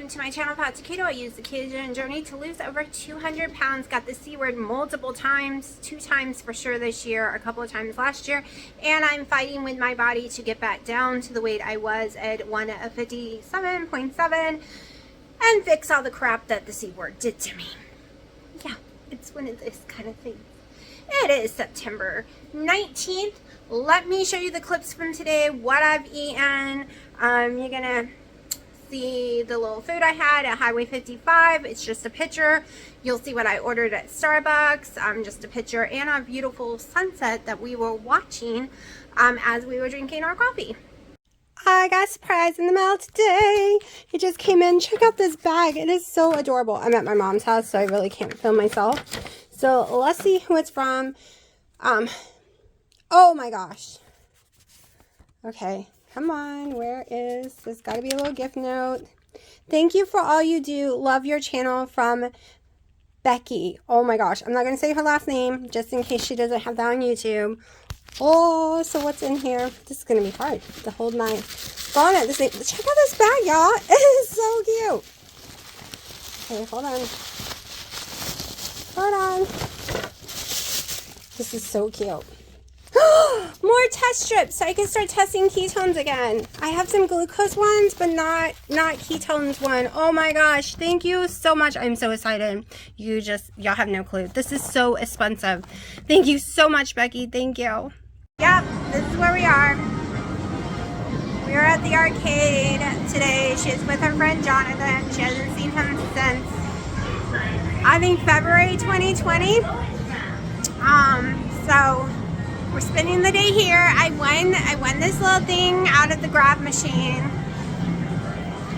welcome to my channel, Path to Keto. I used the ketogenic journey to lose over 200 pounds. Got the C word multiple times, 2 times for sure this year, a couple of times last year. And I'm fighting with my body to get back down to the weight I was at 157.7 and fix all the crap that the C word did to me. Yeah, it's one of those kind of things. It is September 19th. Let me show you the clips from today, what I've eaten. You're gonna see the little food I had at Highway 55. It's just a picture. You'll see what I ordered at Starbucks. Just a picture and a beautiful sunset that we were watching as we were drinking our coffee. I got a surprise in the mail today. It just came in. Check out this bag. It is so adorable. I'm at my mom's house, so I really can't film myself. So let's see who it's from. Oh my gosh. Okay. Come on, where is, there's got to be a little gift note. Thank you for all you do. Love your channel, from Becky. Oh my gosh, I'm not going to say her last name just in case she doesn't have that on YouTube. Oh, so what's in here? This is going to be hard to hold my phone at this thing. Check out this bag, y'all. It is so cute. Okay, hold on. Hold on. This is so cute. More test strips so I can start testing ketones again. I have some glucose ones, but not ketones one. Oh my gosh, thank you so much. I'm so excited. Y'all have no clue. This is so expensive. Thank you so much, Becky. Thank you. Yep, this is where we are. We are at the arcade today. She's with her friend Jonathan. She hasn't seen him since, I think, February 2020. So we're spending the day here. I won this little thing out of the grab machine.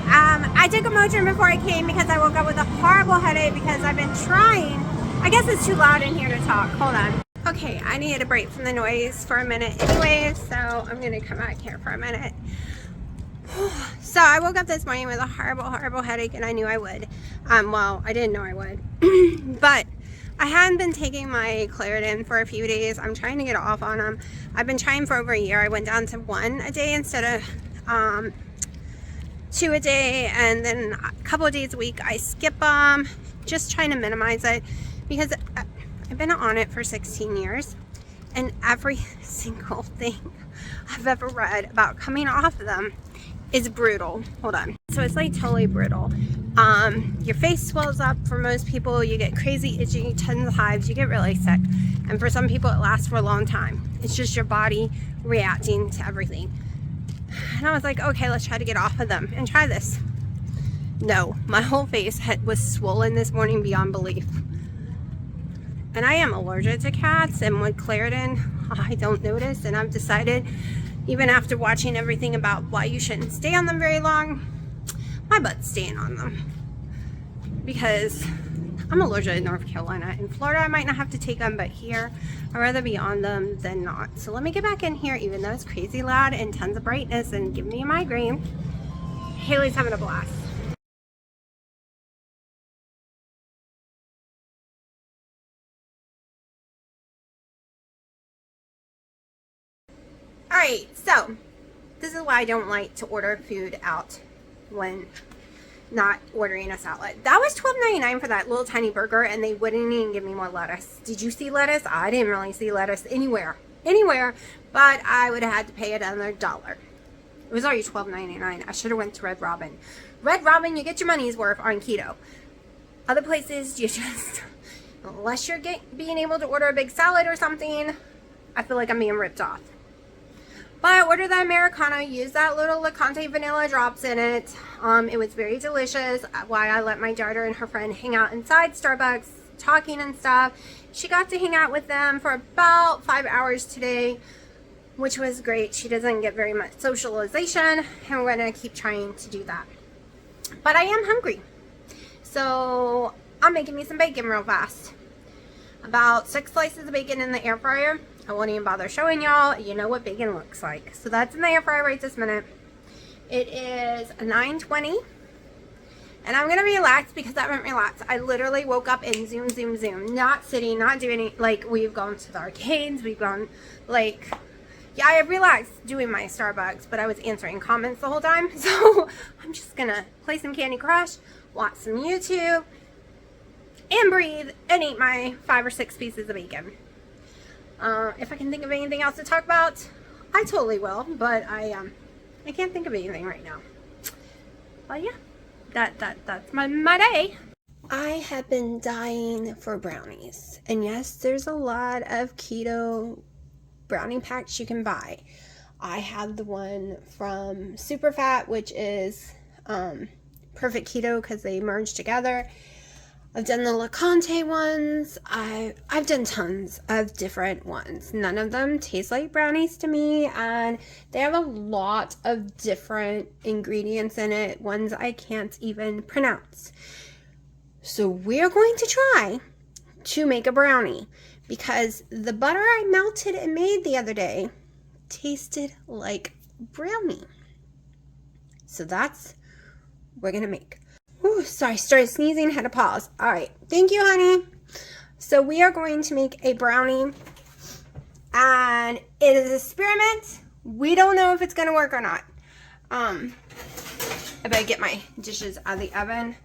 I took a Motrin before I came because I woke up with a horrible headache because I've been trying. I guess it's too loud in here to talk. Hold on. Okay, I needed a break from the noise for a minute anyway, so I'm gonna come back here for a minute. So I woke up this morning with a horrible headache, and I knew I would. Well, I didn't know I would, but I hadn't been taking my Claritin for a few days. I'm trying to get off on them. I've been trying for over a year. I went down to 1 a day instead of 2 a day, and then a couple of days a week I skip them, just trying to minimize it, because I've been on it for 16 years, and every single thing I've ever read about coming off of them is brutal. Hold on. So it's like totally brutal. Your face swells up for most people. You get crazy itchy, tons of hives. You get really sick. And for some people, it lasts for a long time. It's just your body reacting to everything. And I was like, okay, let's try to get off of them and try this. No, my whole face was swollen this morning beyond belief. And I am allergic to cats, and with Claritin, I don't notice. And I've decided, even after watching everything about why you shouldn't stay on them very long, my butt's staying on them, because I'm allergic in North Carolina. In Florida, I might not have to take them, but here, I'd rather be on them than not. So let me get back in here, even though it's crazy loud and tons of brightness and giving me a migraine. Haley's having a blast. Alright, so this is why I don't like to order food out when not ordering a salad. That was $12.99 for that little tiny burger, and they wouldn't even give me more lettuce. Did you see lettuce? I didn't really see lettuce anywhere, but I would have had to pay another $1. It was already $12.99. I should have went to Red Robin. Red Robin, you get your money's worth on keto. Other places, you just, unless you're being able to order a big salad or something, I feel like I'm being ripped off. But I ordered that Americano, used that little Licante vanilla drops in it. It was very delicious. Why I let my daughter and her friend hang out inside Starbucks, talking and stuff. She got to hang out with them for about 5 hours today, which was great. She doesn't get very much socialization, and we're going to keep trying to do that. But I am hungry, so I'm making me some bacon real fast. About 6 slices of bacon in the air fryer. I won't even bother showing y'all. You know what bacon looks like. So that's in the air fryer right this minute. It is 9:20. And I'm going to relax because I haven't relaxed. I literally woke up and zoom. Not sitting, not doing any, like, we've gone to the arcades. We've gone, like, Yeah, I realized doing my Starbucks, but I was answering comments the whole time. So I'm just gonna play some Candy Crush, watch some YouTube, and breathe, and eat my 5 or 6 pieces of bacon. If I can think of anything else to talk about, I totally will, but I can't think of anything right now. But yeah, that's my day. I have been dying for brownies, and yes, there's a lot of keto brownie packs you can buy. I have the one from Superfat, which is perfect keto because they merge together. I've done the Le Conte ones. I've done tons of different ones. None of them taste like brownies to me, and they have a lot of different ingredients in it, ones I can't even pronounce. So we're going to try to make a brownie, because the butter I melted and made the other day tasted like brownie. So that's what we're gonna make. Ooh, sorry, started sneezing, had to pause. All right, thank you, honey. So we are going to make a brownie, and it is an experiment. We don't know if it's gonna work or not. I better get my dishes out of the oven.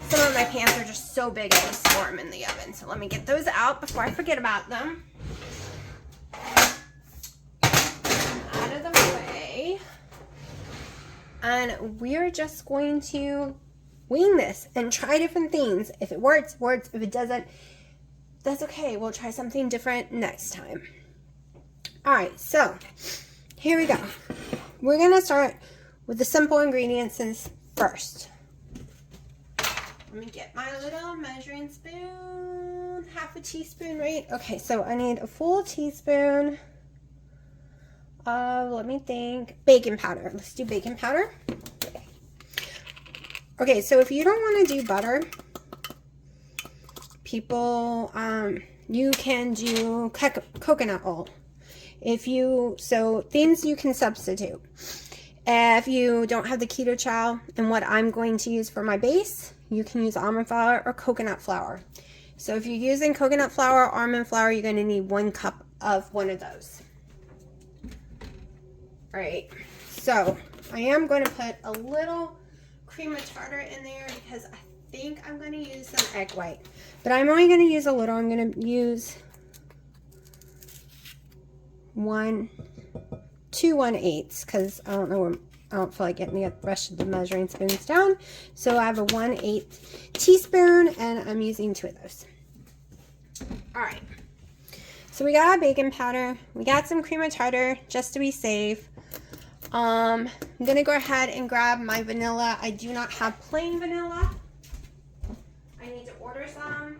Some of my pans are just so big I just store them in the oven. So let me get those out before I forget about them. Out of the way. And we're just going to wing this and try different things. If it works, works. If it doesn't, that's okay. We'll try something different next time. All right, so here we go. We're going to start with the simple ingredients first. Let me get my little measuring spoon. Half a teaspoon, right? Okay, so I need a full teaspoon of, let me think, baking powder. Let's do baking powder. Okay, so if you don't want to do butter, people, you can do coconut oil. So things you can substitute. If you don't have the keto chow and what I'm going to use for my base, you can use almond flour or coconut flour. So if you're using coconut flour or almond flour, you're going to need 1 cup of one of those. All right, so I am going to put a little cream of tartar in there because I think I'm going to use some egg white. But I'm only going to use a little. I'm going to use 2 1/8 because I don't feel like getting the rest of the measuring spoons down. So I have a 1/8 teaspoon, and I'm using 2 of those. All right. So we got our baking powder. We got some cream of tartar just to be safe. I'm going to go ahead and grab my vanilla. I do not have plain vanilla. I need to order some.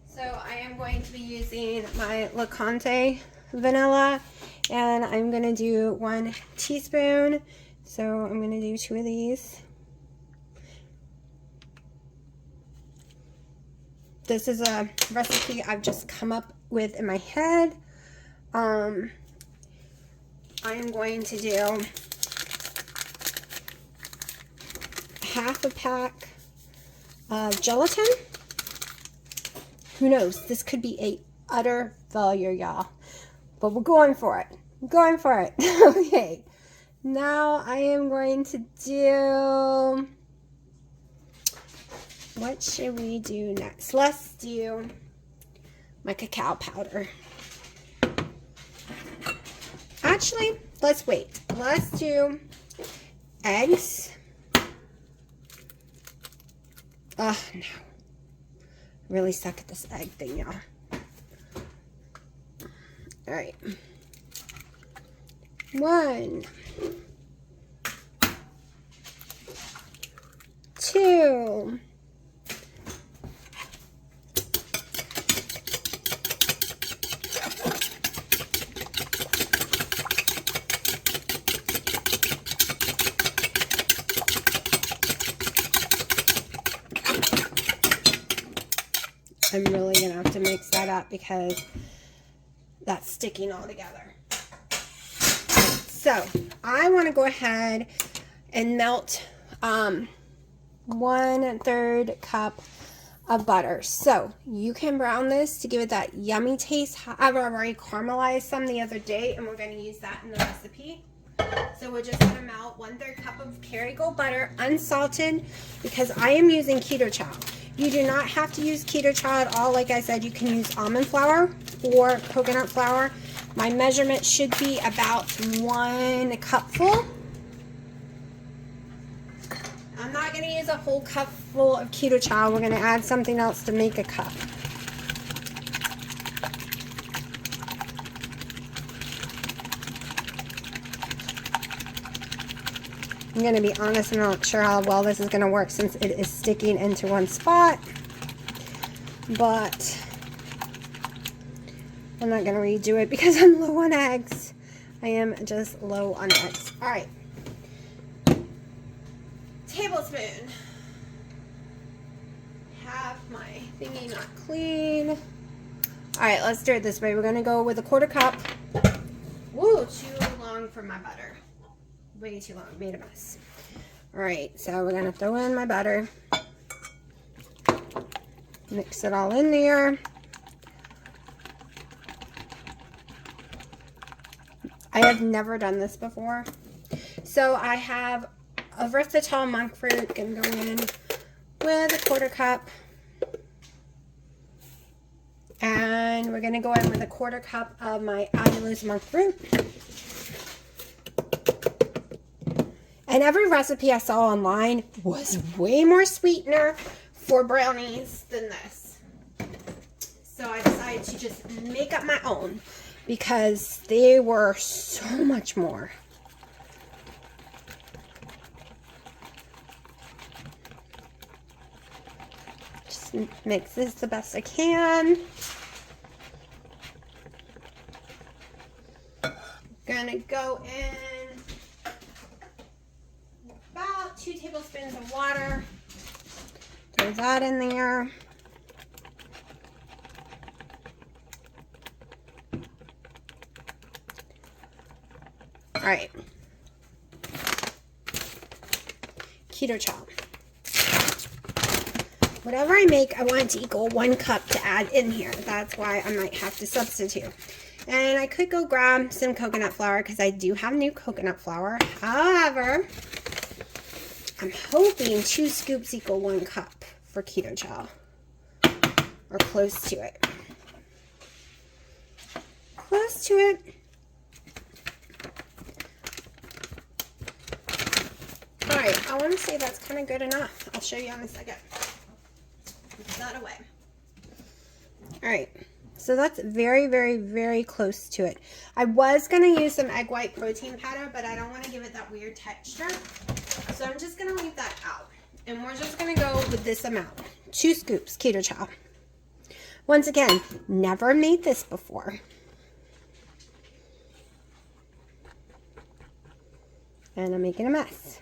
So I am going to be using my Le Conte vanilla, and I'm going to do 1 teaspoon. So I'm going to do 2 of these. This is a recipe I've just come up with in my head. I am going to do half a pack of gelatin. Who knows? This could be a utter failure, y'all. But we're going for it. We're going for it. Okay. Now I am going to do... What should we do next? Let's do my cacao powder. Actually, let's wait. Let's do eggs. Oh, no. Really suck at this egg thing, y'all. All right. 1, 2. I'm really going to have to mix that up because that's sticking all together. So I want to go ahead and melt 1/3 cup of butter. So you can brown this to give it that yummy taste. However, I've already caramelized some the other day, and we're going to use that in the recipe. So we're just going to melt 1/3 cup of Kerrygold butter, unsalted, because I am using keto chow. You do not have to use keto chow at all. Like I said, you can use almond flour or coconut flour. My measurement should be about 1 cupful. I'm not going to use a whole cup full of keto chow. We're going to add something else to make a cup. I'm going to be honest, I'm not sure how well this is going to work since it is sticking into one spot. But I'm not going to redo it because I'm low on eggs. I am just low on eggs. All right. Tablespoon. Have my thingy not clean. All right, let's do it this way. We're going to go with 1/4 cup. Woo, too long for my butter. Way too long. Made a mess. All right, so we're going to throw in my butter. Mix it all in there. I have never done this before. So I have a versatile monk fruit. Going to go in with 1/4 cup. And we're going to go in with 1/4 cup of my allulose monk fruit. And every recipe I saw online was way more sweetener for brownies than this. So I decided to just make up my own because they were so much more. Just mix this the best I can. Gonna go in about 2 tablespoons of water. Throw that in there. All right. Keto chow. Whatever I make, I want it to equal 1 cup to add in here. That's why I might have to substitute. And I could go grab some coconut flour because I do have new coconut flour. However, I'm hoping 2 scoops equal 1 cup for keto chow. Or close to it. Close to it. Alright, I want to say that's kind of good enough. I'll show you in a second. Put that away. Alright. So that's very, very, very close to it. I was going to use some egg white protein powder, but I don't want to give it that weird texture. So I'm just going to leave that out. And we're just going to go with this amount. 2 scoops keto chow. Once again, never made this before. And I'm making a mess.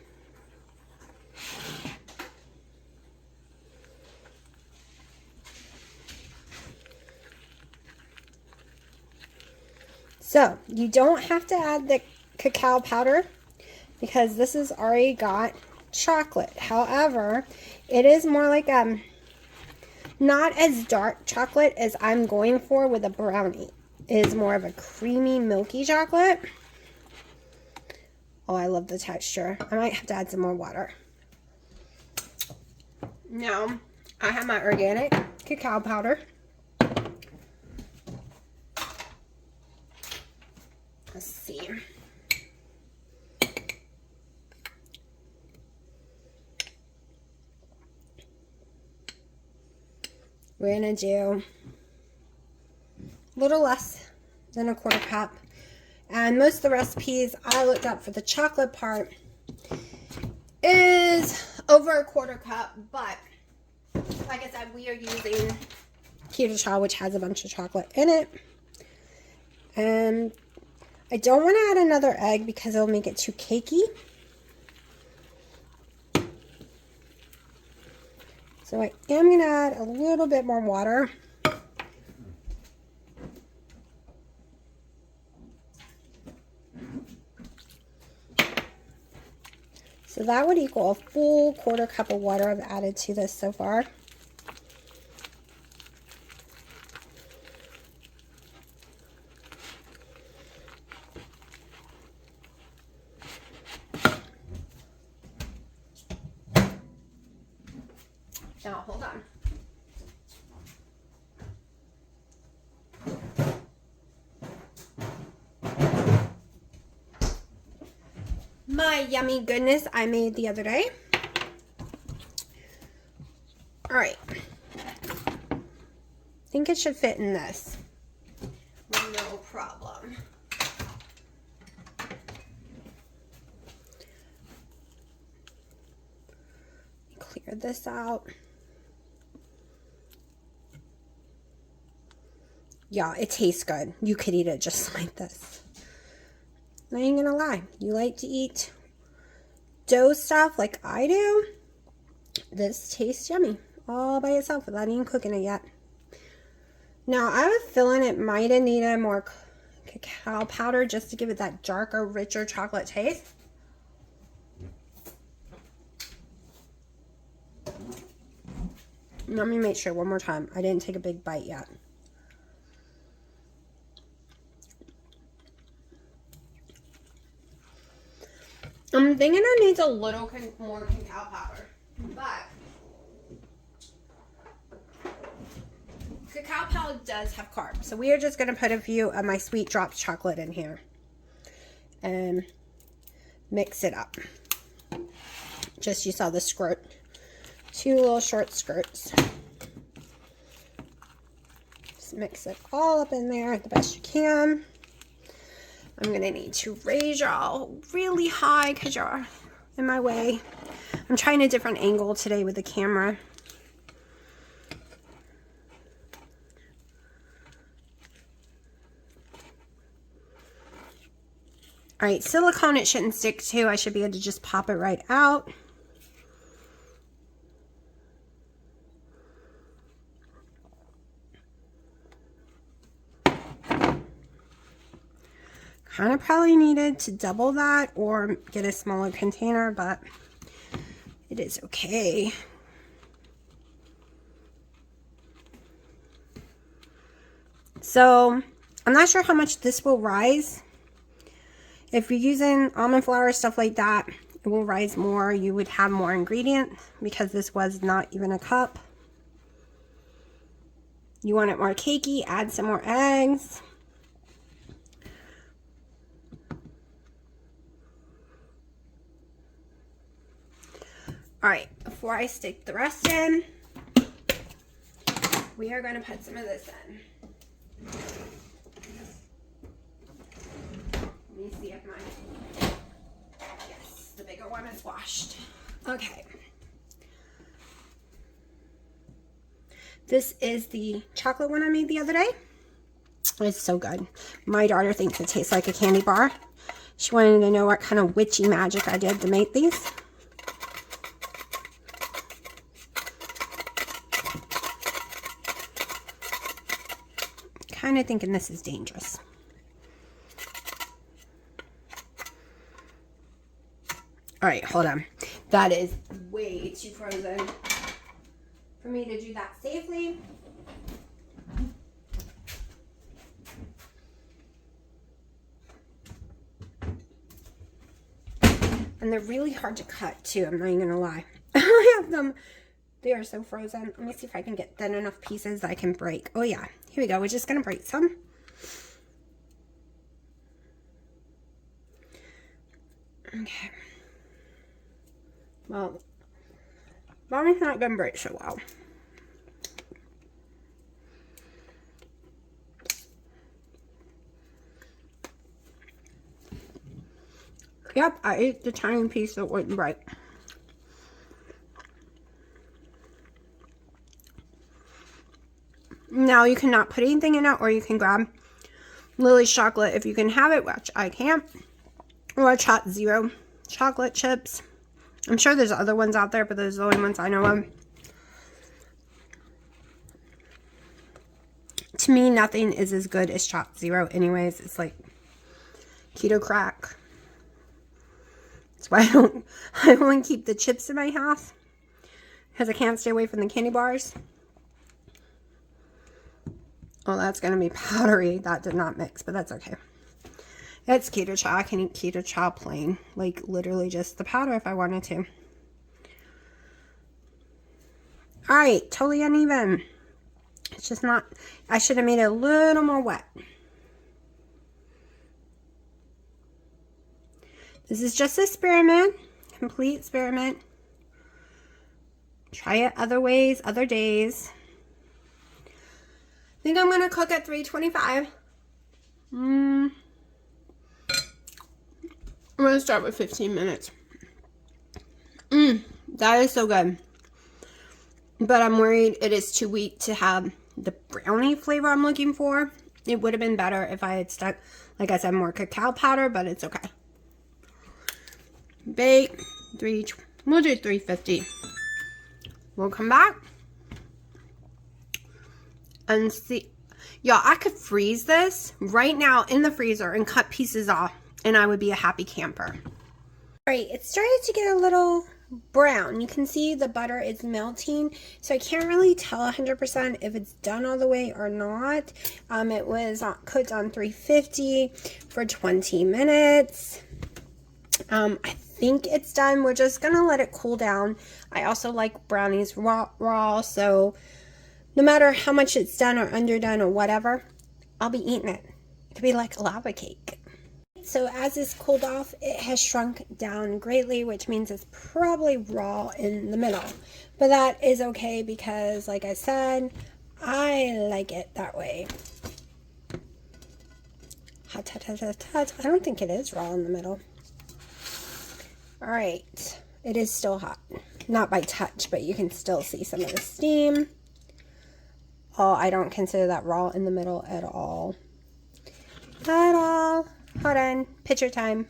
So, you don't have to add the cacao powder because this has already got chocolate. However, it is more like not as dark chocolate as I'm going for with a brownie. It is more of a creamy, milky chocolate. Oh, I love the texture. I might have to add some more water. Now, I have my organic cacao powder. Let's see. We're going to do a little less than 1/4 cup. And most of the recipes I looked up for the chocolate part is over 1/4 cup. But like I said, we are using keto chow, which has a bunch of chocolate in it. And I don't want to add another egg because it'll make it too cakey. So I am going to add a little bit more water. So that would equal a full 1/4 cup of water I've added to this so far. Now, hold on. My Yummy Goodness I made the other day. All right. I think it should fit in this. No problem. Clear this out. Yeah, it tastes good. You could eat it just like this. I ain't gonna lie. You like to eat dough stuff like I do? This tastes yummy all by itself without even cooking it yet. Now, I have a feeling it might have needed more cacao powder just to give it that darker, richer chocolate taste. Let me make sure one more time. I didn't take a big bite yet. I'm thinking it needs a little more cacao powder, but cacao powder does have carbs. So we are just going to put a few of my sweet drops chocolate in here and mix it up. Just, you saw the squirt. 2 little short skirts. Just mix it all up in there the best you can. I'm going to need to raise y'all really high because you're in my way. I'm trying a different angle today with the camera. All right, silicone it shouldn't stick to. I should be able to just pop it right out. Kind of probably needed to double that or get a smaller container, but it is okay. So I'm not sure how much this will rise. If you're using almond flour, stuff like that, it will rise more. You would have more ingredient because this was not even a cup. You want it more cakey, add some more eggs. All right, before I stick the rest in, we are going to put some of this in. Let me see if yes, the bigger one is washed. Okay. This is the chocolate one I made the other day. It's so good. My daughter thinks it tastes like a candy bar. She wanted to know what kind of witchy magic I did to make these. Kind of thinking this is dangerous. All right, hold on. That is way too frozen for me to do that safely. And they're really hard to cut too, I'm not even gonna lie. I have them, they are so frozen. Let me see if I can get thin enough pieces that I can break. Oh yeah, here we go. We're just gonna break some. Okay. Well, mommy's not gonna break so well. Yep, I ate the tiny piece that wouldn't break. Now you cannot put anything in it, or you can grab Lily's chocolate if you can have it, which I can't. Or Choc Zero chocolate chips. I'm sure there's other ones out there, but those are the only ones I know of. To me, nothing is as good as Choc Zero anyways. It's like keto crack. That's why I only keep the chips in my house, because I can't stay away from the candy bars. Oh, that's going to be powdery. That did not mix, but that's okay. It's keto chow. I can eat keto chow plain. Like, literally just the powder if I wanted to. All right, totally uneven. It's just not, I should have made it a little more wet. This is just an experiment, complete experiment. Try it other ways, other days. I think I'm gonna cook at 325. I'm gonna start with 15 minutes. That is so good. But I'm worried it is too weak to have the brownie flavor I'm looking for. It would have been better if I had stuck, like I said, more cacao powder, but it's okay. Bake, we'll do 350. We'll come back and see. Y'all, I could freeze this right now in the freezer and cut pieces off, and I would be a happy camper. All right, it started to get a little brown. You can see the butter is melting, so I can't really tell 100% if it's done all the way or not. It was cooked on 350 for 20 minutes. I think it's done. We're just gonna let it cool down. I also like brownies raw, so no matter how much it's done or underdone or whatever, I'll be eating it. It could be like a lava cake. So as it's cooled off, it has shrunk down greatly, which means it's probably raw in the middle. But that is okay because, like I said, I like it that way. Hot, hot, hot, hot, hot. I don't think it is raw in the middle. All right, it is still hot. Not by touch, but you can still see some of the steam. Oh, I don't consider that raw in the middle at all. At all. Hold on, picture time.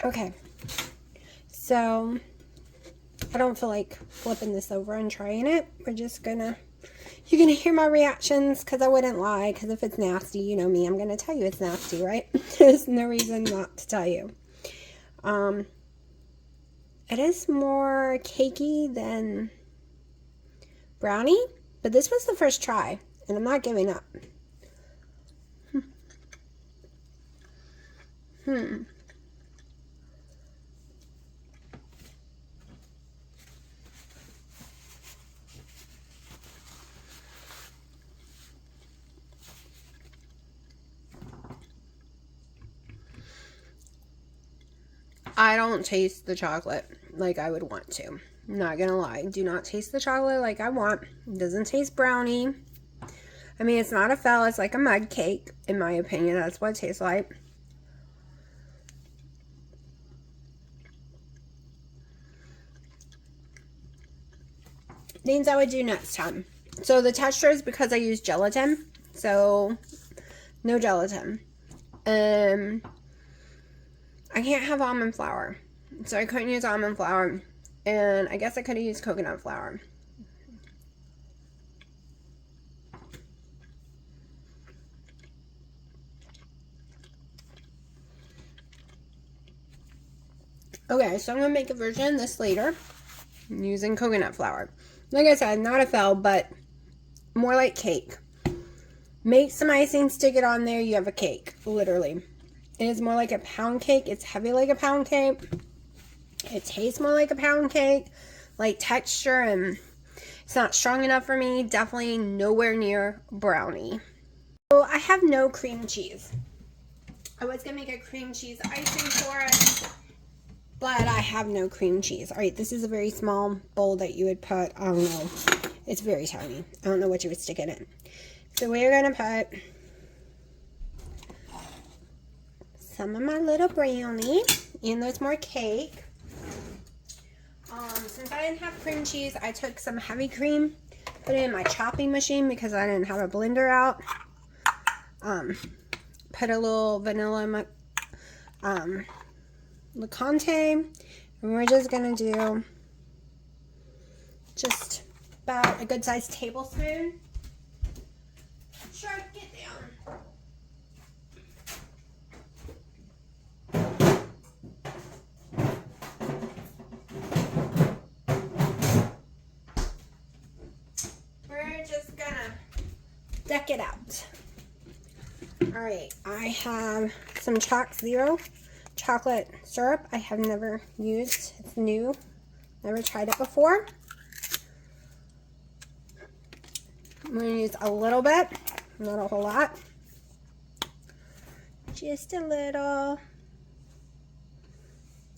Okay, so I don't feel like flipping this over and trying it. We're just gonna, you're gonna hear my reactions because I wouldn't lie, because if it's nasty, you know me, I'm gonna tell you it's nasty, right? There's no reason not to tell you. It is more cakey than brownie, but this was the first try, and I'm not giving up. I don't taste the chocolate like I would want to. I'm not gonna lie. Do not taste the chocolate like I want. It doesn't taste brownie. I mean, it's not a fell. It's like a mud cake, in my opinion. That's what it tastes like. Things I would do next time. So the texture is because I use gelatin. So no gelatin. I can't have almond flour. So I couldn't use almond flour. And I guess I could have used coconut flour. Okay, so I'm going to make a version of this later using coconut flour. Like I said, not a fell, but more like cake. Make some icing, stick it on there, you have a cake, literally. It is more like a pound cake. It's heavy like a pound cake. It tastes more like a pound cake, like texture, and it's not strong enough for me. Definitely nowhere near brownie. So I have no cream cheese. I was going to make a cream cheese icing for it, but I have no cream cheese. All right, this is a very small bowl that you would put, I don't know, it's very tiny. I don't know what you would stick in it. So we're going to put some of my little brownie, and there's more cake. Since I didn't have cream cheese, I took some heavy cream, put it in my chopping machine because I didn't have a blender out. Put a little vanilla Licante, and we're just gonna do just about a good sized tablespoon. Sure, get down. We're just gonna deck it out. All right, I have some Choc Zero chocolate syrup I have never used. It's new Never tried it before. I'm going to use a little bit, not a whole lot. Just a little.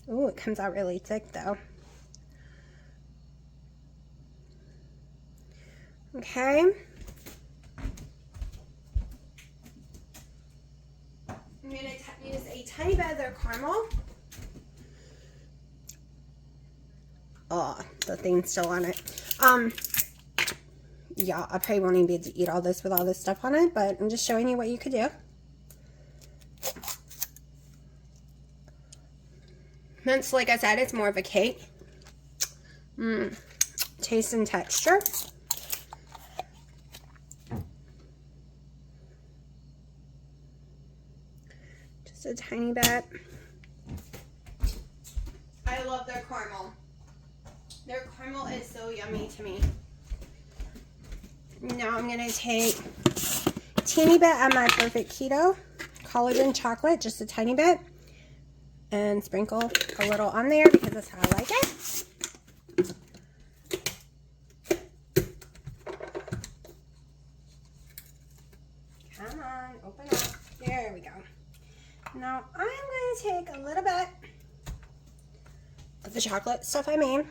Oh, it comes out really thick though. Okay. I'm going to use a tiny bit of their caramel. Oh, the thing's still on it. Yeah, I probably won't even be able to eat all this with all this stuff on it, but I'm just showing you what you could do. Since, like I said, it's more of a cake. Taste and texture. Just a tiny bit. I love their caramel. Their caramel is so yummy to me. Now I'm going to take a teeny bit of my Perfect Keto collagen chocolate, just a tiny bit, and sprinkle a little on there because that's how I like it. Come on, open up. There we go. Now I'm going to take a little bit of the chocolate stuff I made.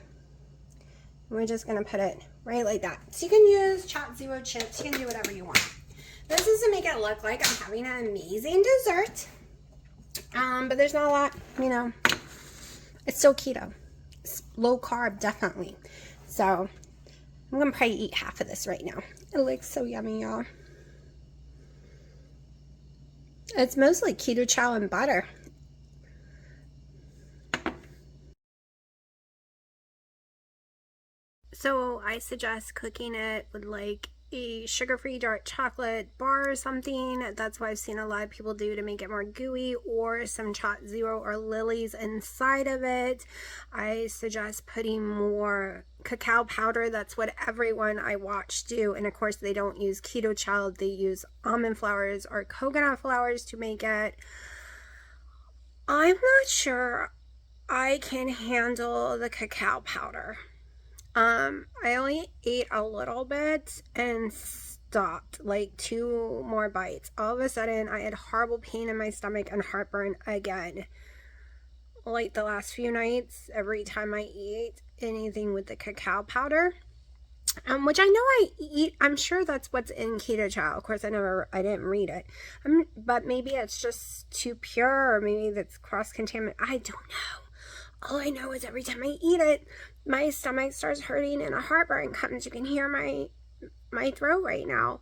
We're just going to put it right like that. So you can use chopped zero chips. You can do whatever you want. This is to make it look like I'm having an amazing dessert. But there's not a lot, you know. It's still keto. It's low carb, definitely. So I'm going to probably eat half of this right now. It looks so yummy, y'all. It's mostly keto chow and butter. So I suggest cooking it with like a sugar-free dark chocolate bar or something. That's what I've seen a lot of people do to make it more gooey, or some chopped zero or lilies inside of it. I suggest putting more cacao powder. That's what everyone I watch do. And of course they don't use keto chow. They use almond flours or coconut flours to make it. I'm not sure I can handle the cacao powder. I only ate a little bit and stopped, like 2 more bites. All of a sudden, I had horrible pain in my stomach and heartburn again. Like the last few nights, every time I eat anything with the cacao powder. Which I know I eat. I'm sure that's what's in keto chow. Of course, I didn't read it. But maybe it's just too pure, or maybe that's cross-contaminated. I don't know. All I know is every time I eat it, my stomach starts hurting and a heartburn comes. You can hear my throat right now.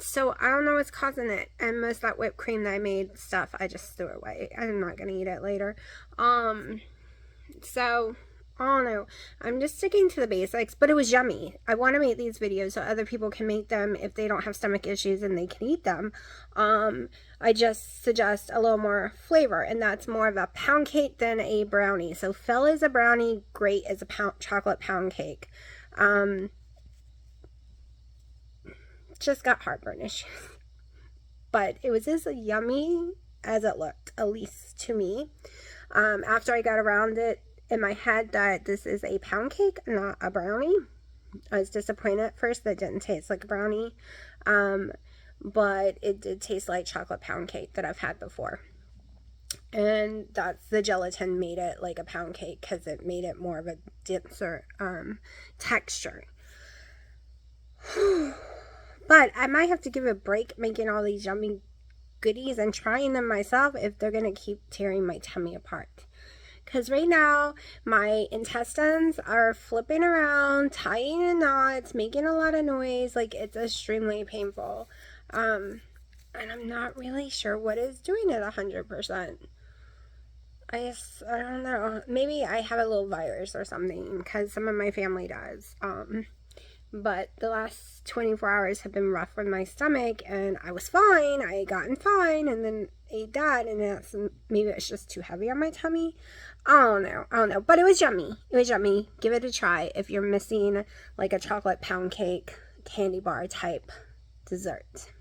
So I don't know what's causing it. And most of that whipped cream that I made stuff, I just threw away. I'm not gonna eat it later. So I don't know. I'm just sticking to the basics, but it was yummy. I want to make these videos so other people can make them if they don't have stomach issues and they can eat them. I just suggest a little more flavor, and that's more of a pound cake than a brownie. So Phil is a brownie, great as a chocolate pound cake. Just got heartburn issues. But it was as yummy as it looked, at least to me. After I got around it in my head that this is a pound cake, not a brownie, I was disappointed at first that it didn't taste like a brownie. But it did taste like chocolate pound cake that I've had before. And that's the gelatin made it like a pound cake because it made it more of a denser texture. But I might have to give a break making all these yummy goodies and trying them myself if they're going to keep tearing my tummy apart. Because right now, my intestines are flipping around, tying in knots, making a lot of noise. Like, it's extremely painful. And I'm not really sure what is doing it 100%. I don't know. Maybe I have a little virus or something, because some of my family does. But the last 24 hours have been rough with my stomach, and I was fine. I had gotten fine, and then ate that, and maybe it's just too heavy on my tummy. I don't know. But it was yummy. It was yummy. Give it a try if you're missing like a chocolate pound cake, candy bar type dessert.